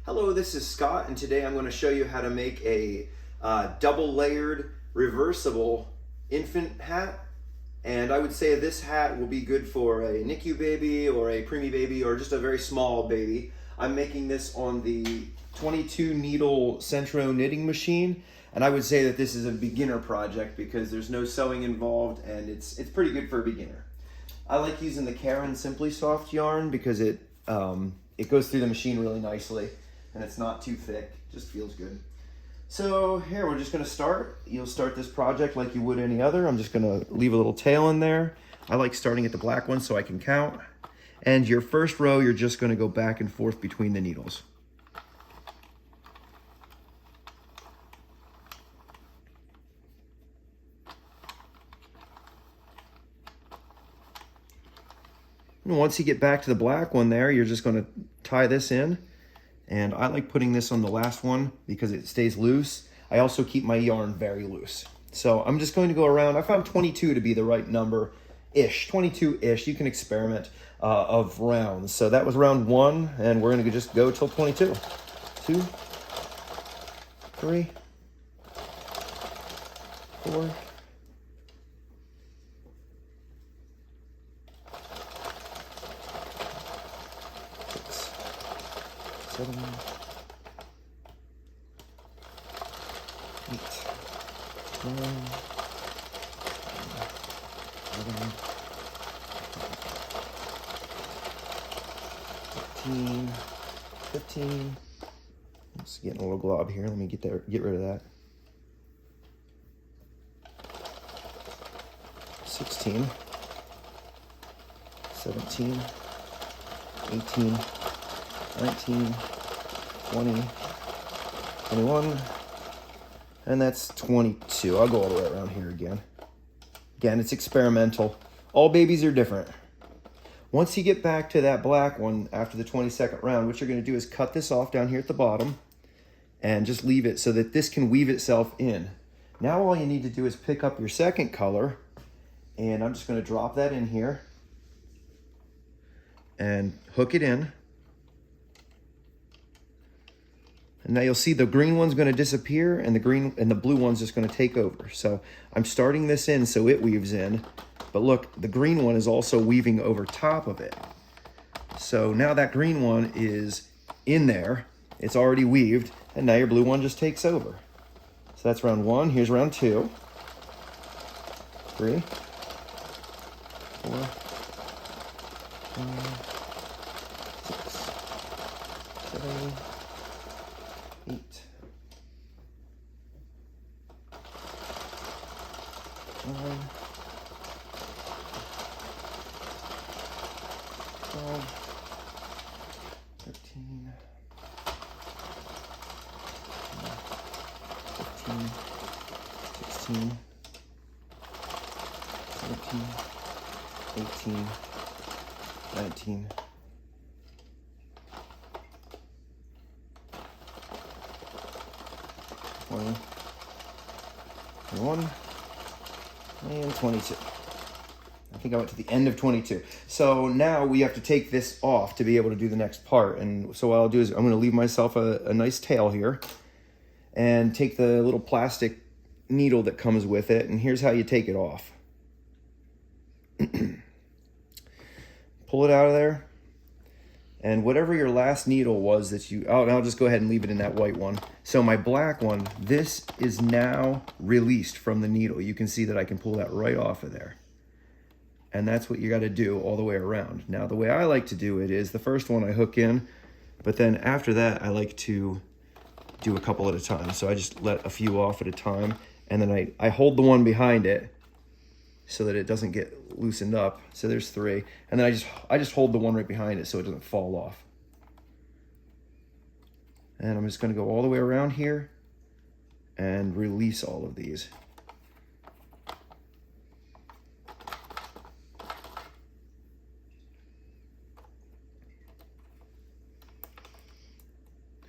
Hello, this is Scott, and today I'm going to show you how to make a double layered reversible infant hat. And I would say this hat will be good for a NICU baby or a preemie baby or just a very small baby. I'm making this on the 22 needle Sentro knitting machine, and I would say that this is a beginner project because there's no sewing involved and it's pretty good for a beginner. I like using the Karen Simply Soft yarn because it goes through the machine really nicely. And it's not too thick, just feels good. So here, we're just gonna start. You'll start this project like you would any other. I'm just gonna leave a little tail in there. I like starting at the black one so I can count. And your first row, you're just gonna go back and forth between the needles. And once you get back to the black one there, you're just gonna tie this in. And I like putting this on the last one because it stays loose. I also keep my yarn very loose. So I'm just going to go around. I found 22 to be the right number-ish, 22-ish. You can experiment of rounds. So that was round 1, and we're gonna just go till 22. 2, 3, 4, 7, 8, 9, 11, 14, 15. It's getting a little glob here. Let me get rid of that. 16, 17, 18, 19, 20, 21, and that's 22. I'll go all the way around here again. Again, it's experimental. All babies are different. Once you get back to that black one after the 22nd round, what you're going to do is cut this off down here at the bottom and just leave it so that this can weave itself in. Now all you need to do is pick up your second color, and I'm just going to drop that in here and hook it in. And now you'll see the green one's going to disappear and the blue one's just going to take over. So I'm starting this in so it weaves in. But look, the green one is also weaving over top of it. So now that green one is in there. It's already weaved. And now your blue one just takes over. So that's round 1. Here's round 2. 3, 4, 5, 6, 7, 8, 9, 12, 13, 15, 16, 17, 18, 19, 20, 21, and 22. I think I went to the end of 22. So now we have to take this off to be able to do the next part. And so what I'll do is I'm going to leave myself a nice tail here and take the little plastic needle that comes with it. And here's how you take it off. Pull it out of there. And whatever your last needle was that I'll just go ahead and leave it in that white one. So my black one, this is now released from the needle. You can see that I can pull that right off of there. And that's what you got to do all the way around. Now, the way I like to do it is the first one I hook in, but then after that, I like to do a couple at a time. So I just let a few off at a time, and then I hold the one behind it so that it doesn't get loosened up. So there's 3, and then I just hold the one right behind it so it doesn't fall off. And I'm just going to go all the way around here and release all of these.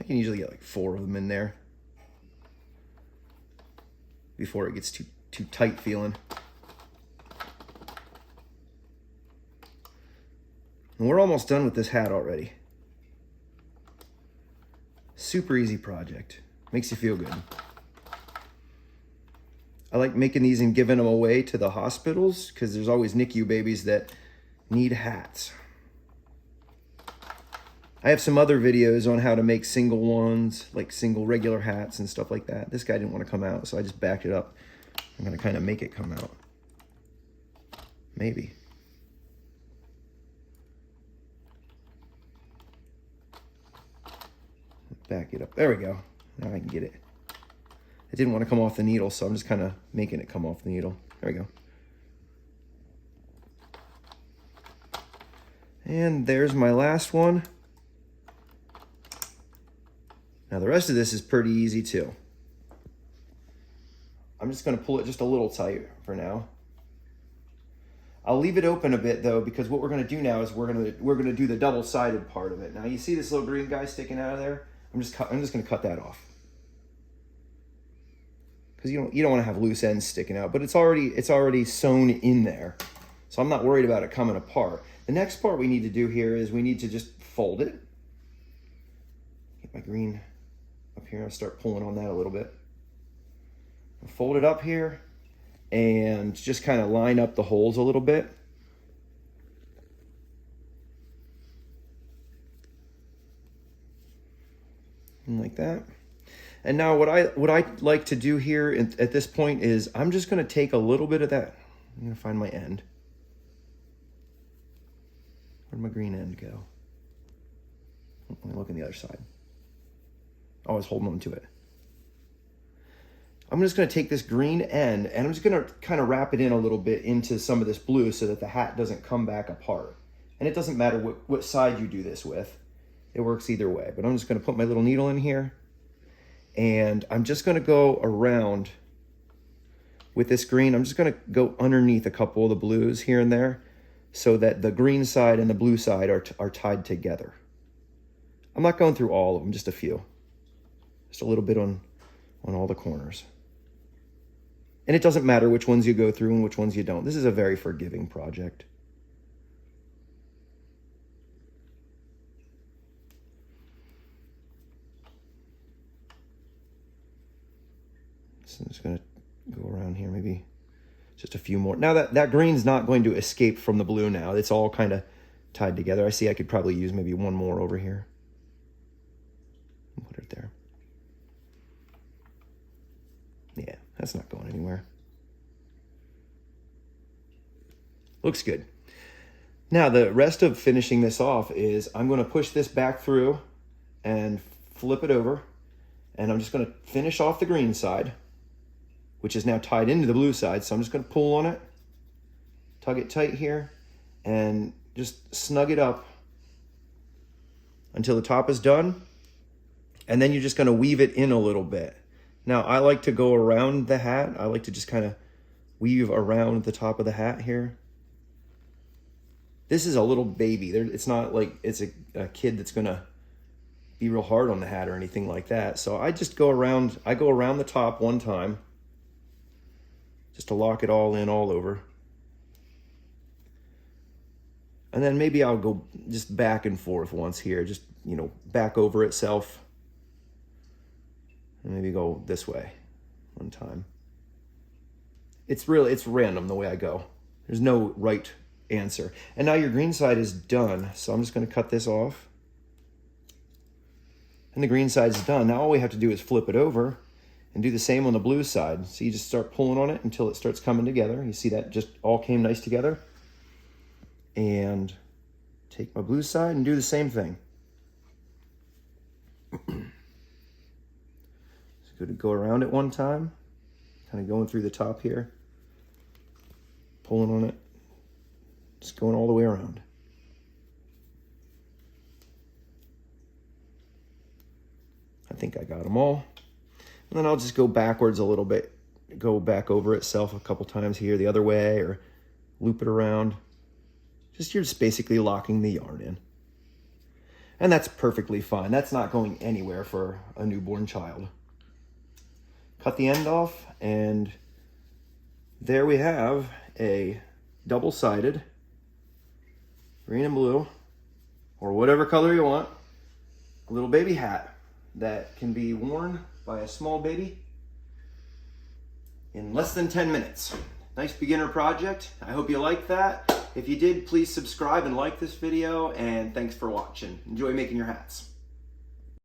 I can usually get like 4 of them in there before it gets too tight feeling. And we're almost done with this hat already. Super easy project. Makes you feel good. I like making these and giving them away to the hospitals because there's always NICU babies that need hats. I have some other videos on how to make single ones, like single regular hats and stuff like that. This guy didn't want to come out, so I just backed it up. I'm gonna kind of make it come out. Maybe. Back it up. There we go. Now I can get it. It didn't want to come off the needle, so I'm just kind of making it come off the needle. There we go. And there's my last one. Now the rest of this is pretty easy too. I'm just going to pull it just a little tight for now. I'll leave it open a bit though, because what we're going to do now is we're going to do the double-sided part of it. Now you see this little green guy sticking out of there? I'm just going to cut that off. Because you don't want to have loose ends sticking out, but it's already sewn in there. So I'm not worried about it coming apart. The next part we need to do here is we need to just fold it. Get my green up here. I'll start pulling on that a little bit. I'll fold it up here and just kind of line up the holes a little bit. And like that. And now what I like to do here at this point is I'm just going to take a little bit of that. I'm going to find my end. Where'd my green end go? Let me look on the other side. Oh, I was holding on to it. I'm just going to take this green end and I'm just going to kind of wrap it in a little bit into some of this blue so that the hat doesn't come back apart. And it doesn't matter what side you do this with. It works either way. But I'm just going to put my little needle in here. And I'm just going to go around with this green. I'm just going to go underneath a couple of the blues here and there so that the green side and the blue side are tied together. I'm not going through all of them, just a few. Just a little bit on all the corners. And it doesn't matter which ones you go through and which ones you don't. This is a very forgiving project. So I'm just going to go around here, maybe just a few more. Now that green's not going to escape from the blue now. It's all kind of tied together. I see I could probably use maybe one more over here. Put it there. Yeah, that's not going anywhere. Looks good. Now the rest of finishing this off is I'm going to push this back through and flip it over. And I'm just going to finish off the green side, which is now tied into the blue side. So I'm just going to pull on it, tug it tight here, and just snug it up until the top is done. And then you're just going to weave it in a little bit. Now, I like to go around the hat. I like to just kind of weave around the top of the hat here. This is a little baby. It's not like it's a kid that's going to be real hard on the hat or anything like that. So I just go around. I go around the top one time just to lock it all in all over. And then maybe I'll go just back and forth once here, just, you know, back over itself. And maybe go this way one time. It's random the way I go. There's no right answer. And now your green side is done. So I'm just going to cut this off. And the green side's done. Now all we have to do is flip it over and do the same on the blue side. So you just start pulling on it until it starts coming together. You see that just all came nice together. And take my blue side and do the same thing. It's good to go around it one time, kind of going through the top here, pulling on it, just going all the way around. I think I got them all. And then I'll just go backwards a little bit, go back over itself a couple times here the other way, or loop it around. You're just basically locking the yarn in. And that's perfectly fine. That's not going anywhere for a newborn child. Cut the end off, and there we have a double-sided green and blue, or whatever color you want, little baby hat. that can be worn by a small baby in less than 10 minutes. Nice beginner project. I hope you liked that. If you did, please subscribe and like this video, and thanks for watching. Enjoy making your hats.